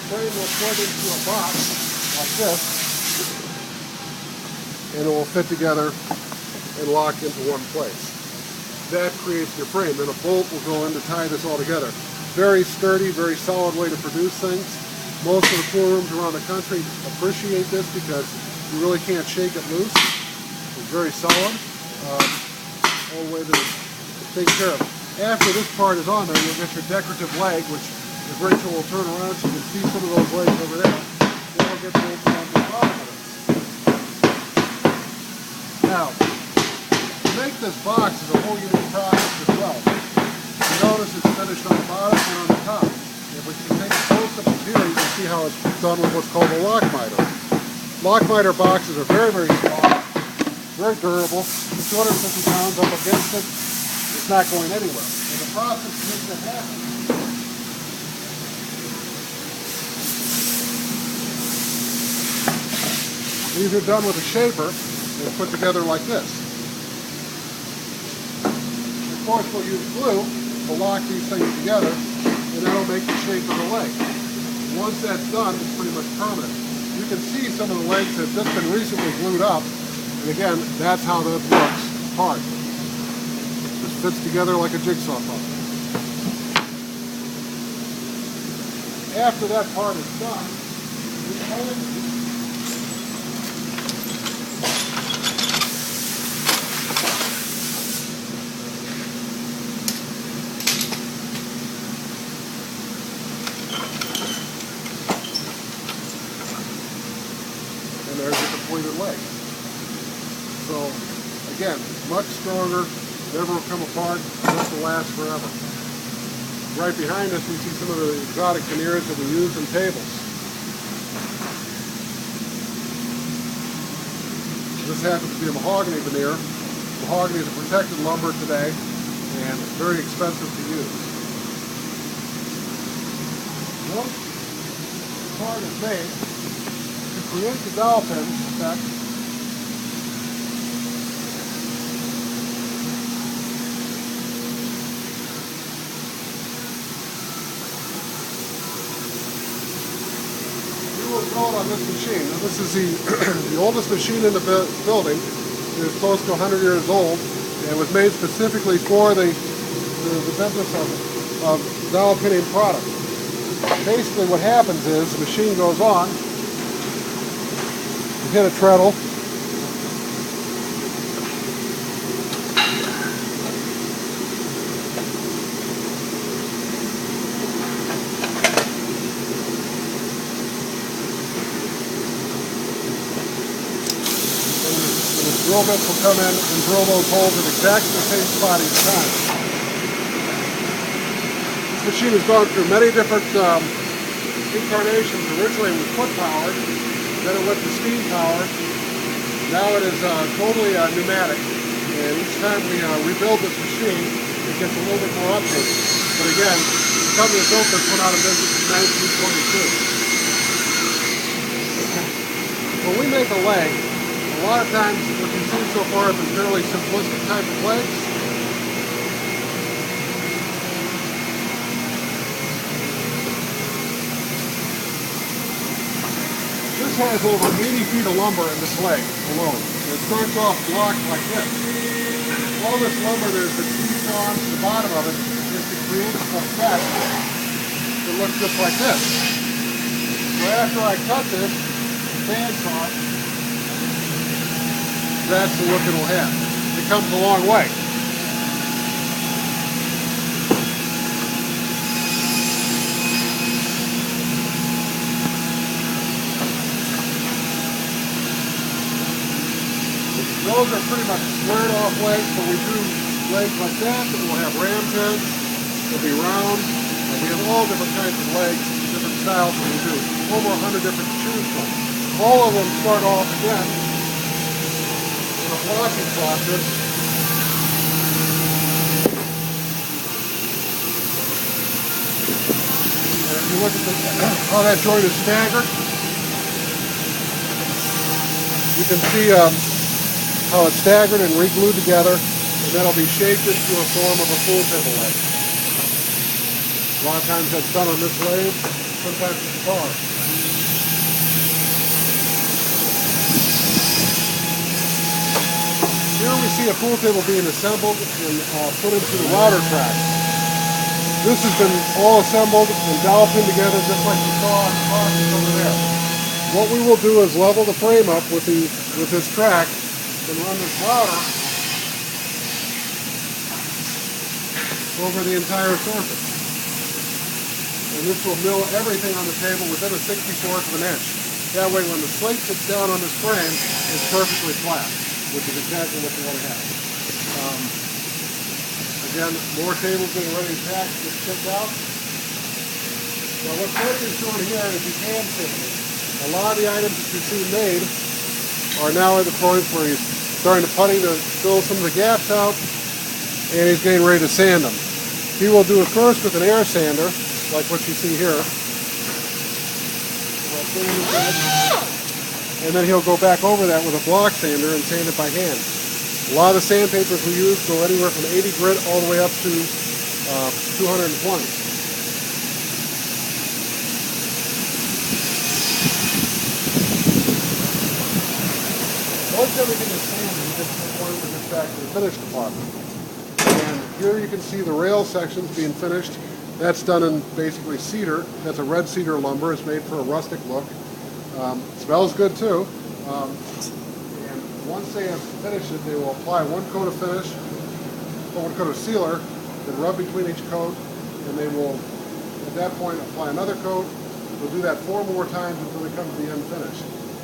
frame will plug into a box like this, and it will fit together and lock into one place. That creates your frame. Then a bolt will go in to tie this all together. Very sturdy, very solid way to produce things. Most of the tool rooms around the country appreciate this because you really can't shake it loose. It's very solid. All the way to take care of it. After this part is on there, you'll get your decorative leg, which if Rachel will turn around, so you can see some of those legs over there. Then we'll get bolted on the bottom of it. Now, to make this box is a whole unique process as well. You notice it's finished on the bottom and on the top. If we can take a close-up of here, you can see how it's done with what's called a lock miter. Lock miter boxes are very, very strong, very durable. 250 pounds up against it, it's not going anywhere. And the process to make that happen, these are done with a shaper and put together like this. Of course, we'll use glue to lock these things together, and that'll make the shape of the leg. Once that's done, it's pretty much permanent. You can see some of the legs have just been recently glued up, and again, that's how that looks apart. It just fits together like a jigsaw puzzle. After that part is done, we hold it. And there's your completed leg. So again, much stronger, never will come apart, this will last forever. Right behind us we see some of the exotic veneers that we use in tables. This happens to be a mahogany veneer. Mahogany is a protected lumber today and very expensive to use. Once the part is made, to create the dowel pins effect, on this machine. Now this is the oldest machine in the building. It is close to 100 years old and was made specifically for the business of dowel pinning product. Basically what happens is the machine goes on, you hit a treadle, drill bits will come in and drill those holes in exactly the same spot each time. This machine has gone through many different incarnations. Originally it was foot powered, then it went to steam powered. Now it is totally pneumatic. And each time we rebuild this machine, it gets a little bit more updated. But again, the company that built this went out of business in 1922. When we make a leg, a lot of times what you've seen so far have been fairly simplistic type of legs. This has over 80 feet of lumber in this leg alone. It starts off blocked like this. All this lumber there's been seesaw to the bottom of it is to create a set that looks just like this. So after I cut this, bandsaw it, that's the look it'll have. It comes a long way. Those are pretty much squared off legs, but we do legs like that will have ram pins, they'll be round, and we have all different kinds of legs, different styles that we do. Over 100 different to choose from. All of them start off again a blocking process. And if you look at how that joint is staggered, you can see how it's staggered and re-glued together, and that'll be shaped into a form of a full table leg. A lot of times that's done on this lathe. sometimes it's bar. Here we see a pool table being assembled and put into the router track. This has been all assembled and doweled in together just like you saw on the boxes over there. What we will do is level the frame up with this track and run this router over the entire surface. And this will mill everything on the table within a 64th of an inch. That way when the slate sits down on this frame, it's perfectly flat, which is exactly what you want to have. Again, more tables getting ready to pack, get shipped out. Now what Cody is doing here is he's hand sanding. A lot of the items that you see made are now at the point where he's starting to putty to fill some of the gaps out, and he's getting ready to sand them. He will do it first with an air sander, like what you see here. And then he'll go back over that with a block sander and sand it by hand. A lot of the sandpapers we use go anywhere from 80 grit all the way up to 220. Once everything is sanded, you just move on to get back to the finish department. And here you can see the rail sections being finished. That's done in basically cedar. That's a red cedar lumber. It's made for a rustic look. Smells good too. And once they have finished it, they will apply one coat of finish, one coat of sealer, then rub between each coat, and they will, at that point, apply another coat. They'll do that 4 more times until they come to the end finish.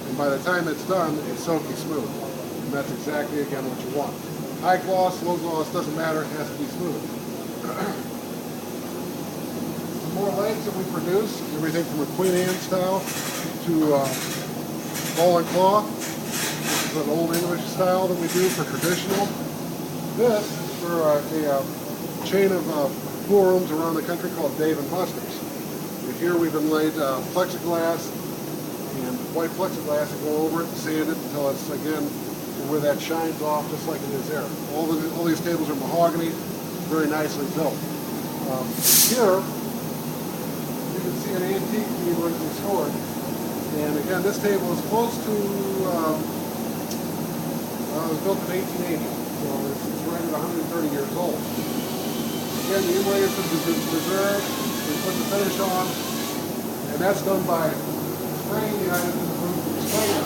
And by the time it's done, it's silky smooth. And that's exactly, again, what you want. High gloss, low gloss, doesn't matter, it has to be smooth. More legs that we produce, everything from a Queen Anne style to ball and claw. This is an old English style that we do for traditional. This is for a chain of pool rooms around the country called Dave & Buster's. And here we've inlaid plexiglass and white plexiglass and go over it and sand it until it's, again, where that shines off just like it is there. All these tables are mahogany, very nicely built. Here, you can see an antique being originally stored. And again, this table is close to, it was built in 1880, so it's right at 130 years old. Again, the inlay is preserved, we put the finish on, and that's done by spraying the items in the room with sprayer.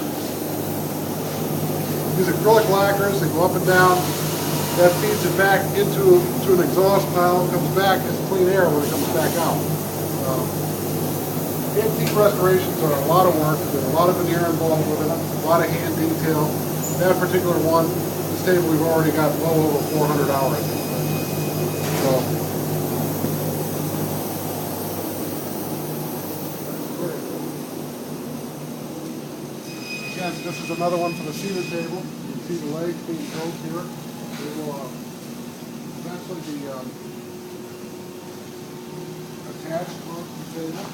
These acrylic lacquers, they go up and down, that feeds it back into an exhaust pile, comes back as clean air when it comes back out. Antique restorations are a lot of work. There's a lot of veneer involved with it, a lot of hand detail. That particular one, this table we've already got well over 400 hours. So, again, this is another one for the cedar table. You can see the legs being built here. They will eventually be attached to the table.